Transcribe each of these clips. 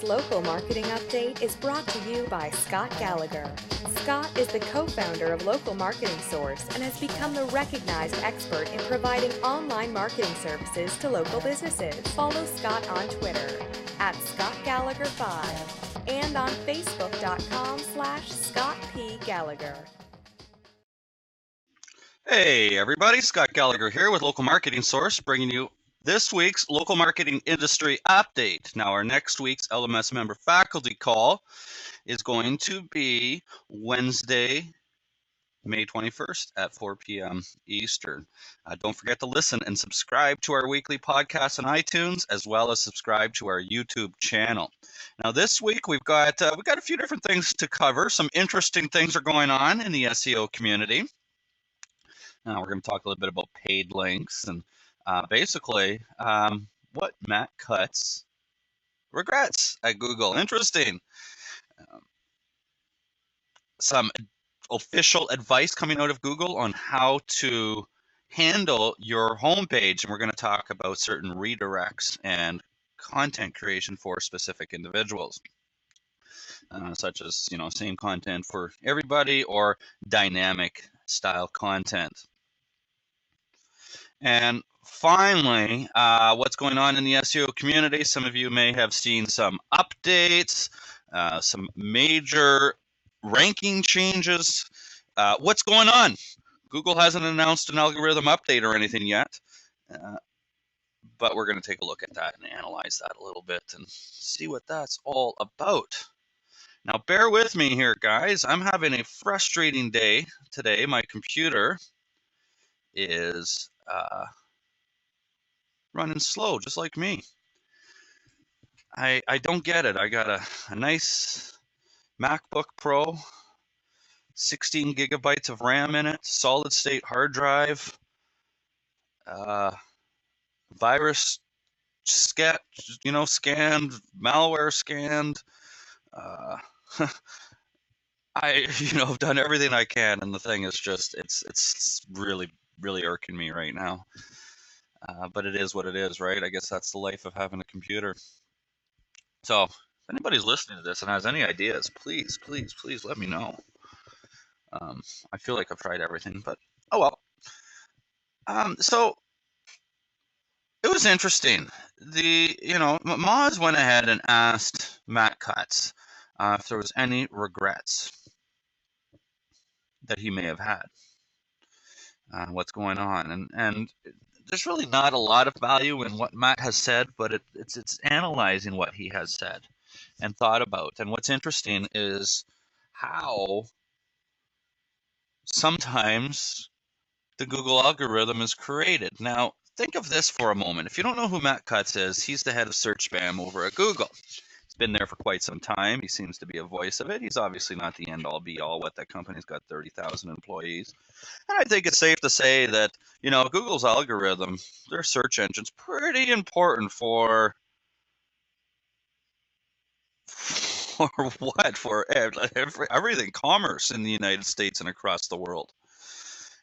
week's local marketing update is brought to you by Scott Gallagher. Scott is the co-founder of Local Marketing Source and has become the recognized expert in providing online marketing services to local businesses. Follow Scott on Twitter at ScottGallagher5 and on Facebook.com/Scott P. Gallagher. Hey everybody, Scott Gallagher here with Local Marketing Source, bringing you this week's local marketing industry update. Now, our next week's LMS member faculty call is going to be Wednesday, May 21st at 4 p.m. Eastern. Don't forget to listen and subscribe to our weekly podcast on iTunes, as well as subscribe to our YouTube channel. Now, this week we've got a few different things to cover. Some interesting things are going on in the SEO community. Now we're going to talk a little bit about paid links and basically what Matt Cutts regrets at Google. Interesting. Some official advice coming out of Google on how to handle your homepage, and we're going to talk about certain redirects and content creation for specific individuals, such as same content for everybody or dynamic style content. And finally, what's going on in the SEO community? Some of you may have seen some updates, some major ranking changes. What's going on? Google hasn't announced an algorithm update or anything yet, but we're going to take a look at that and analyze that a little bit and see what that's all about. Now, bear with me here, guys. I'm having a frustrating day today. My computer is running slow, just like me. I don't get it. I got a nice MacBook Pro, 16 gigabytes of RAM in it, solid state hard drive, virus scanned, malware scanned. I've done everything I can, and the thing is just it's really irking me right now. But it is what it is, right? I guess that's the life of having a computer. So if anybody's listening to this and has any ideas, please let me know. I feel like I've tried everything, but oh well. So it was interesting. Moz went ahead and asked Matt Cutts if there was any regrets that he may have had. What's going on, and there's really not a lot of value in what Matt has said, but it's analyzing what he has said and thought about. And what's interesting is how sometimes the Google algorithm is created. Now, think of this for a moment. If you don't know who Matt Cutts is, he's the head of search spam over at Google. He's been there for quite some time. He seems to be a voice of it. He's obviously not the end-all, be-all. What that company's got 30,000 employees. And I think it's safe to say that, Google's algorithm, their search engine's pretty important for what? For everything, commerce in the United States and across the world.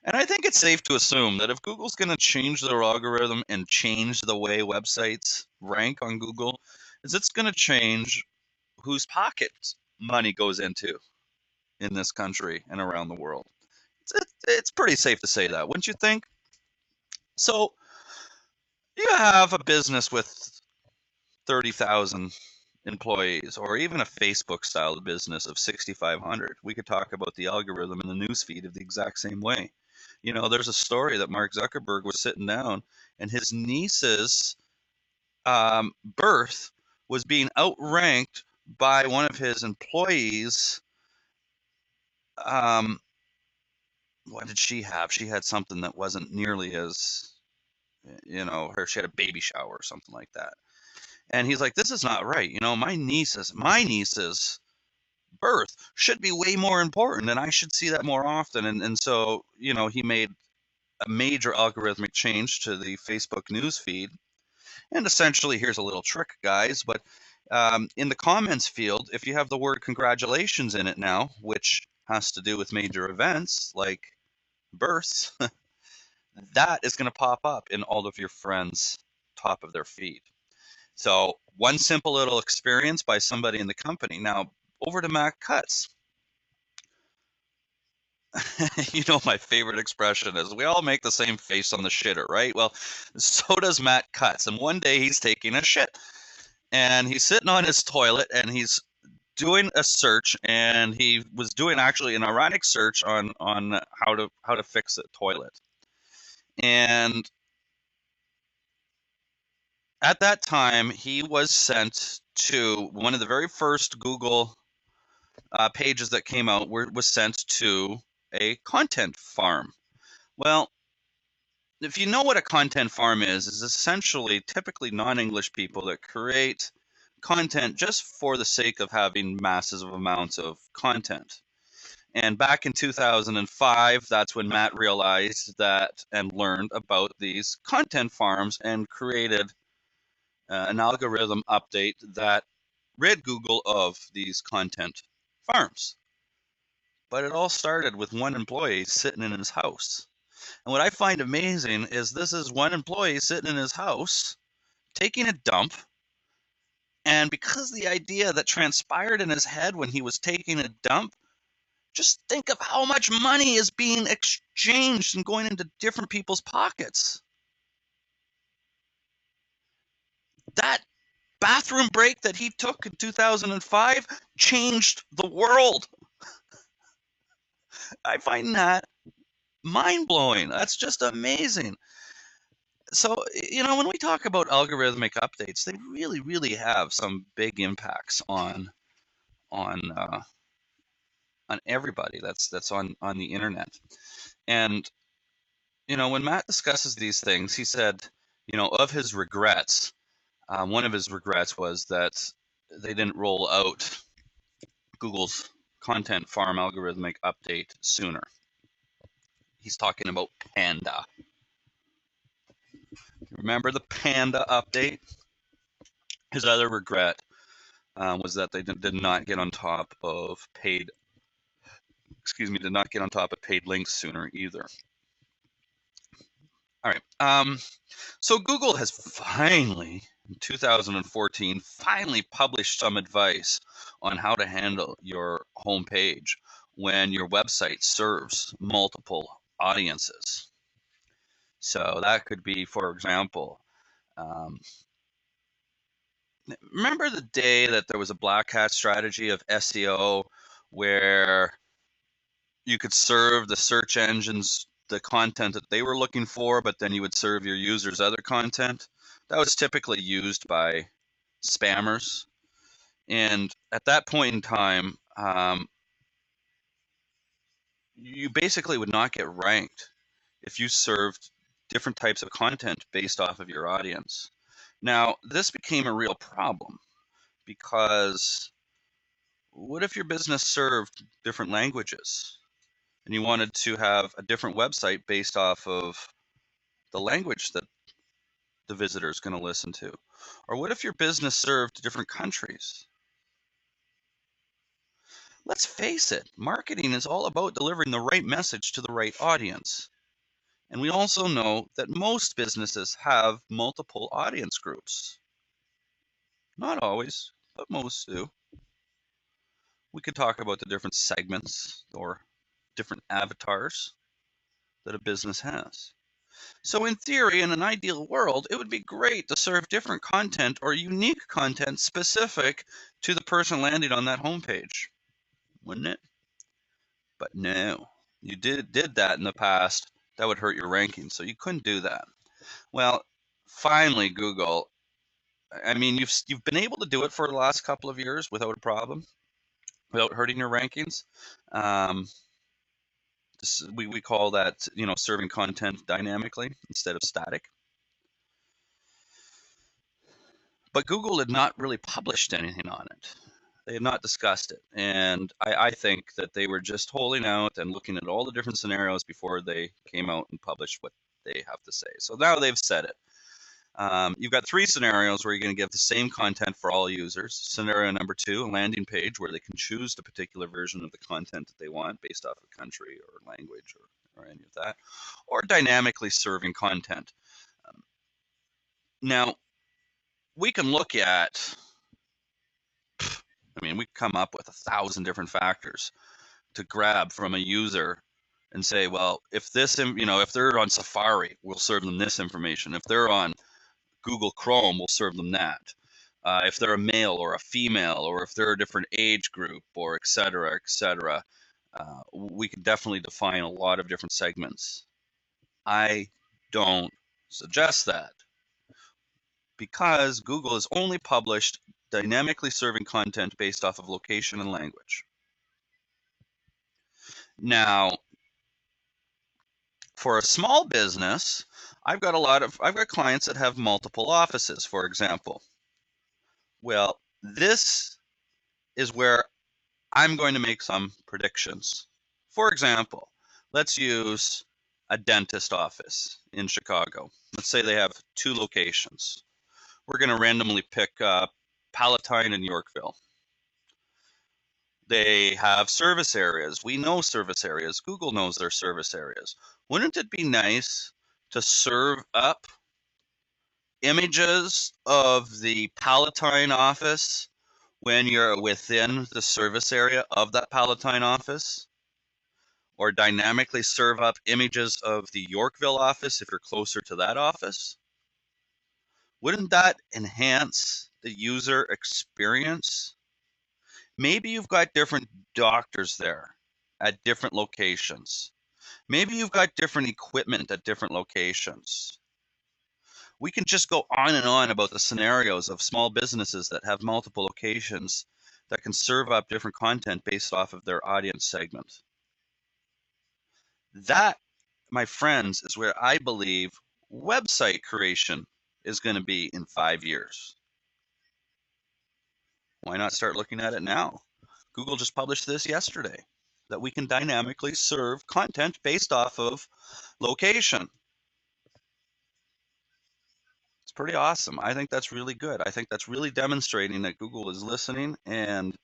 And I think it's safe to assume that if Google's going to change their algorithm and change the way websites rank on Google, it's going to change whose pockets money goes into in this country and around the world. It's pretty safe to say that, wouldn't you think? So you have a business with 30,000 employees, or even a Facebook-style business of 6,500. We could talk about the algorithm in the newsfeed of the exact same way. There's a story that Mark Zuckerberg was sitting down, and his niece's birth was being outranked by one of his employees. What did she have? She had something that wasn't nearly as, she had a baby shower or something like that. And he's like, this is not right. My niece's birth should be way more important, and I should see that more often. And so, he made a major algorithmic change to the Facebook news feed. And essentially, here's a little trick, guys, but in the comments field, if you have the word congratulations in it now, which has to do with major events like births, that is going to pop up in all of your friends' top of their feed. So one simple little experience by somebody in the company. Now, over to Matt Cutts. You know, my favorite expression is we all make the same face on the shitter, right? Well, so does Matt Cutts. And one day he's taking a shit and he's sitting on his toilet and he's doing a search, and he was doing actually an ironic search on how to fix a toilet. And at that time, he was sent to one of the very first Google pages that came out, was sent to a content farm. Well, if you know what a content farm is essentially typically non-English people that create content just for the sake of having massive amounts of content. And back in 2005, that's when Matt realized that and learned about these content farms and created an algorithm update that rid Google of these content farms. But it all started with one employee sitting in his house. And what I find amazing is this is one employee sitting in his house taking a dump. And because the idea that transpired in his head when he was taking a dump, just think of how much money is being exchanged and going into different people's pockets. That bathroom break that he took in 2005 changed the world. I find that mind-blowing. That's just amazing. So, you know, when we talk about algorithmic updates, they really, really have some big impacts on on everybody that's on the internet. And you know, when Matt discusses these things, he said, you know, of his regrets, one of his regrets was that they didn't roll out Google's content farm algorithmic update sooner. He's talking about Panda. Remember the Panda update? His other regret was that they did not get on top of paid, did not get on top of paid links sooner either. All right. So Google has finally, in 2014, finally published some advice on how to handle your homepage when your website serves multiple audiences. So that could be, for example, remember the day that there was a black hat strategy of SEO where you could serve the search engines the content that they were looking for, but then you would serve your users other content? That was typically used by spammers. And at that point in time, you basically would not get ranked if you served different types of content based off of your audience. Now, this became a real problem because what if your business served different languages and you wanted to have a different website based off of the language that the visitor is going to listen to? Or what if your business served different countries? Let's face it, marketing is all about delivering the right message to the right audience. And we also know that most businesses have multiple audience groups. Not always, but most do. We could talk about the different segments or different avatars that a business has. So in theory, in an ideal world, it would be great to serve different content or unique content specific to the person landing on that homepage, wouldn't it? But no, you did that in the past, that would hurt your rankings, so you couldn't do that. Well, finally, Google, I mean, you've been able to do it for the last couple of years without a problem, without hurting your rankings. We call that, you know, serving content dynamically instead of static. But Google had not really published anything on it. They had not discussed it. And I think that they were just holding out and looking at all the different scenarios before they came out and published what they have to say. So now they've said it. You've got three scenarios where you're going to give the same content for all users. Scenario number 2, a landing page where they can choose the particular version of the content that they want based off of country or language or any of that. Or dynamically serving content. Now, we can look at, I mean, we come up with 1,000 different factors to grab from a user and say, well, if this, if they're on Safari, we'll serve them this information. If they're on Google Chrome, we'll serve them that. If they're a male or a female, or if they're a different age group, or et cetera, et cetera, we can definitely define a lot of different segments. I don't suggest that because Google has only published dynamically serving content based off of location and language. Now, for a small business, I've got clients that have multiple offices, for example. Well, this is where I'm going to make some predictions. For example, let's use a dentist office in Chicago. Let's say they have 2 locations. We're going to randomly pick Palatine and Yorkville. They have service areas. We know service areas. Google knows their service areas. Wouldn't it be nice to serve up images of the Palatine office when you're within the service area of that Palatine office? Or dynamically serve up images of the Yorkville office if you're closer to that office? Wouldn't that enhance the user experience? Maybe you've got different doctors there at different locations. Maybe you've got different equipment at different locations. We can just go on and on about the scenarios of small businesses that have multiple locations that can serve up different content based off of their audience segment. That, my friends, is where I believe website creation is going to be in 5 years. Why not start looking at it now? Google just published this yesterday, that we can dynamically serve content based off of location. It's pretty awesome. I think that's really good. I think that's really demonstrating that Google is listening and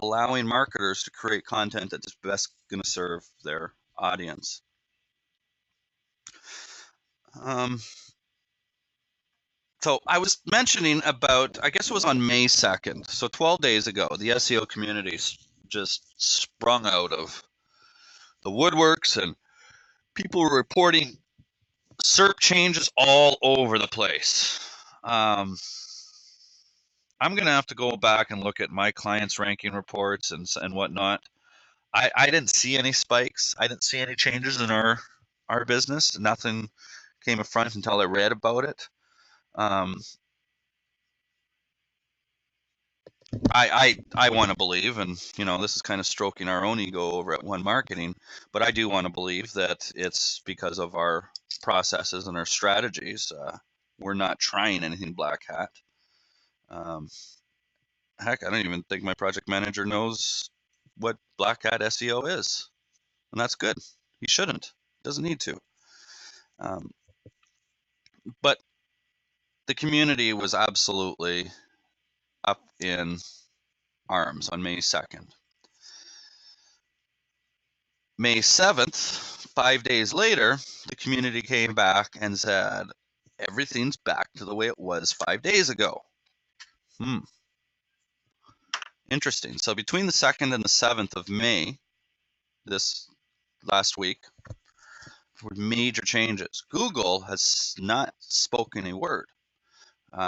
allowing marketers to create content that's best going to serve their audience. So I was mentioning about, I guess it was on May 2nd, so 12 days ago, the SEO communities just sprung out of the woodworks, and people were reporting SERP changes all over the place. I'm going to have to go back and look at my clients' ranking reports and whatnot. I didn't see any spikes. I didn't see any changes in our business. Nothing came up front until I read about it. I want to believe, and this is kind of stroking our own ego over at One Marketing, but I do want to believe that it's because of our processes and our strategies. We're not trying anything black hat. Heck, I don't even think my project manager knows what black hat SEO is, and that's good. He shouldn't. Doesn't need to. But the community was absolutely up in arms on May 2nd. May 7th, 5 days later, the community came back and said, everything's back to the way it was 5 days ago. Interesting. So between the 2nd and the 7th of May, this last week, were major changes. Google has not spoken a word.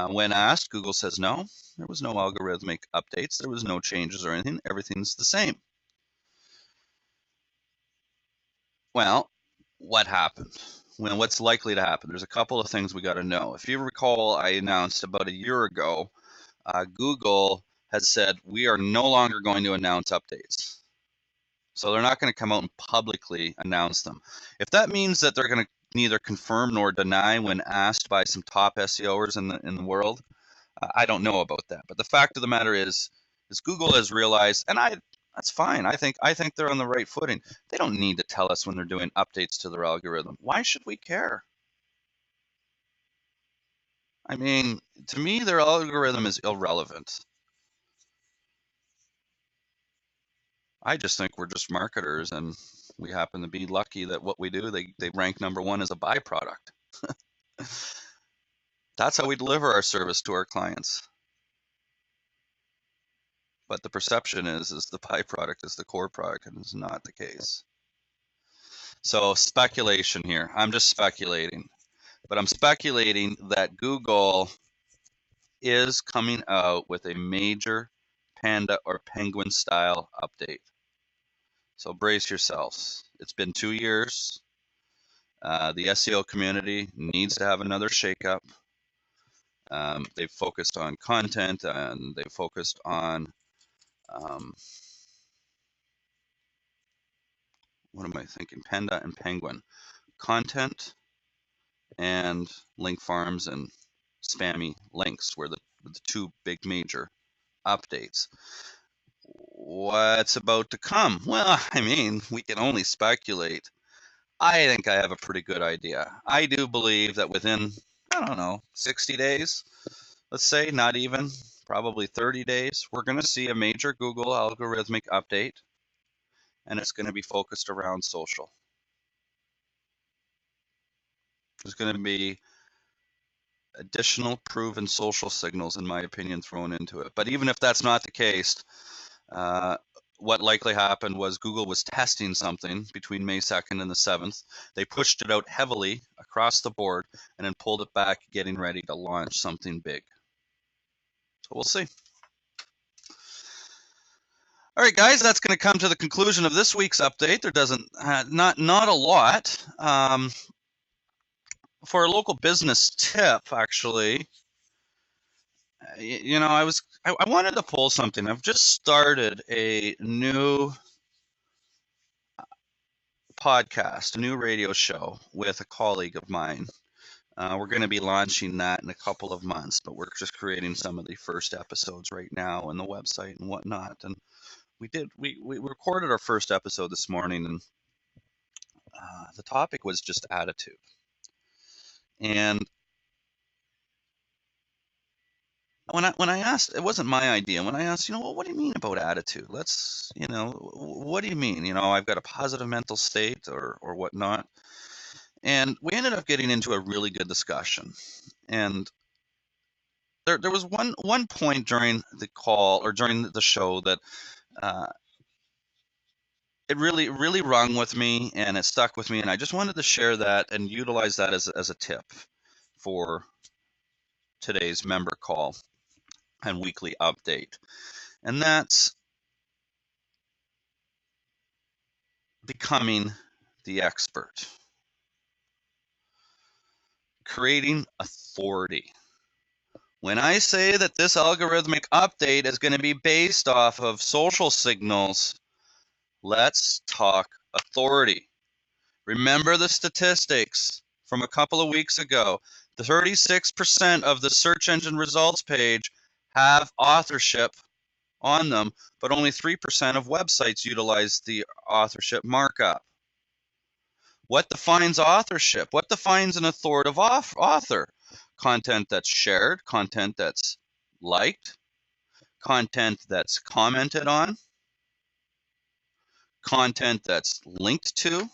When asked, Google says no, there was no algorithmic updates, there was no changes or anything, everything's the same. Well, what happened? Well, what's likely to happen? There's a couple of things we got to know. If you recall, I announced about a year ago, Google has said we are no longer going to announce updates. So they're not going to come out and publicly announce them. If that means that they're going to neither confirm nor deny when asked by some top SEOers in the world, I don't know about that. But the fact of the matter is Google has realized, and that's fine. I think they're on the right footing. They don't need to tell us when they're doing updates to their algorithm. Why should we care? I mean, to me, their algorithm is irrelevant. I just think we're just marketers, and we happen to be lucky that what we do, they rank number one as a byproduct. That's how we deliver our service to our clients. But the perception is the byproduct is the core product, and it's not the case. So speculation here. I'm just speculating. But I'm speculating that Google is coming out with a major panda or penguin style update. So brace yourselves. It's been 2 years. The SEO community needs to have another shakeup. They've focused on content and they've focused on what am I thinking? Panda and penguin. Content and link farms and spammy links were the two big major updates. What's about to come? Well, I mean, we can only speculate. I think I have a pretty good idea. I do believe that within, I don't know, 60 days, let's say, not even, probably 30 days, we're going to see a major Google algorithmic update, and it's going to be focused around social. There's going to be additional proven social signals, in my opinion, thrown into it. But even if that's not the case, what likely happened was Google was testing something between May 2nd and the 7th. They pushed it out heavily across the board and then pulled it back, getting ready to launch something big. So we'll see. All right, guys, that's going to come to the conclusion of this week's update. There doesn't not a lot. For a local business tip, actually, you know, I wanted to pull something. I've just started a new podcast, a new radio show with a colleague of mine. We're going to be launching that in a couple of months, but we're just creating some of the first episodes right now and the website and whatnot. And we recorded our first episode this morning, and the topic was just attitude. And when I asked, it wasn't my idea. When I asked, you know, well, what do you mean about attitude? Let's, you know, what do you mean? You know, I've got a positive mental state or whatnot. And we ended up getting into a really good discussion. And there was one point during the call or during the show that uh, it really rung with me and it stuck with me, and I just wanted to share that and utilize that as a tip for today's member call and weekly update. And that's becoming the expert, creating authority. When I say that this algorithmic update is going to be based off of social signals, let's talk authority. Remember the statistics from a couple of weeks ago. The 36% of the search engine results page have authorship on them, but only 3% of websites utilize the authorship markup. What defines authorship? What defines an authoritative author? Content that's shared, content that's liked, content that's commented on, content that's linked to.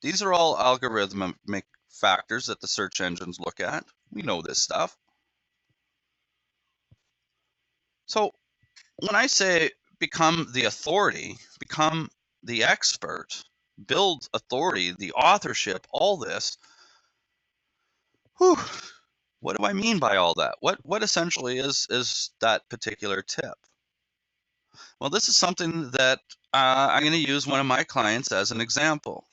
These are all algorithmic factors that the search engines look at. We know this stuff. So when I say become the authority, become the expert, build authority, the authorship, all this, whew, what do I mean by all that? What essentially is that particular tip? Well, this is something that I'm going to use one of my clients as an example.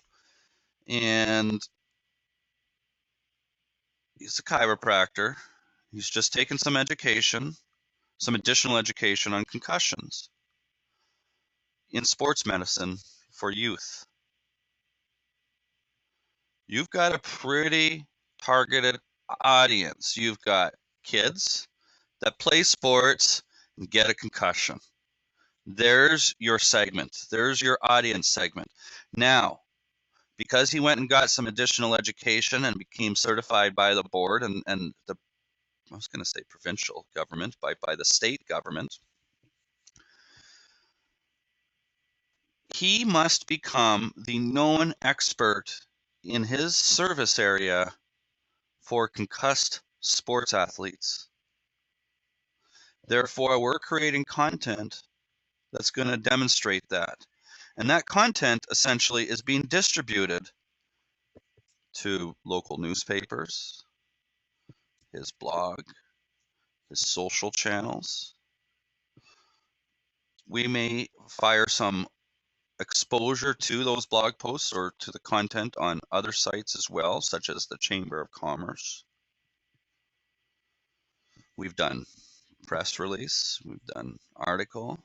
And he's a chiropractor. He's just taken some education, some additional education on concussions in sports medicine for youth. You've got a pretty targeted audience. You've got kids that play sports and get a concussion. There's your segment. There's your audience segment. Now, because he went and got some additional education and became certified by the board and the, I was going to say provincial government, by the state government, he must become the known expert in his service area for concussed sports athletes. Therefore, we're creating content that's going to demonstrate that. And that content essentially is being distributed to local newspapers, his blog, his social channels. We may fire some exposure to those blog posts or to the content on other sites as well, such as the Chamber of Commerce. We've done press release, we've done article.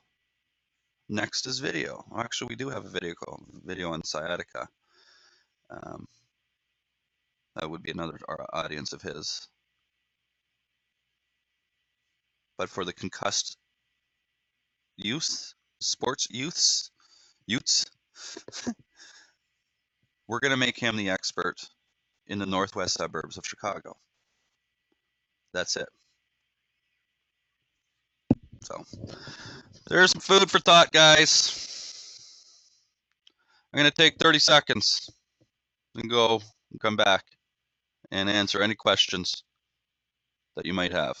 Next is video. Actually, we do have a video on sciatica. That would be another audience of his. But for the concussed youth, sports youths, we're going to make him the expert in the northwest suburbs of Chicago. That's it. So there's some food for thought, guys. I'm going to take 30 seconds and go and come back and answer any questions that you might have.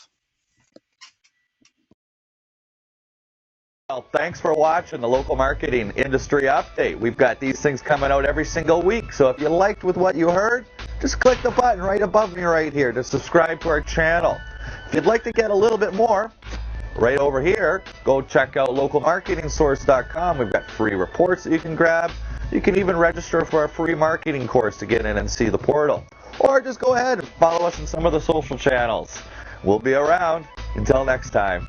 Well, thanks for watching the Local Marketing Industry Update. We've got these things coming out every single week, so if you liked with what you heard, just click the button right above me right here to subscribe to our channel. If you'd like to get a little bit more, right over here, go check out localmarketingsource.com. We've got free reports that you can grab. You can even register for a free marketing course to get in and see the portal. Or just go ahead and follow us on some of the social channels. We'll be around. Until next time.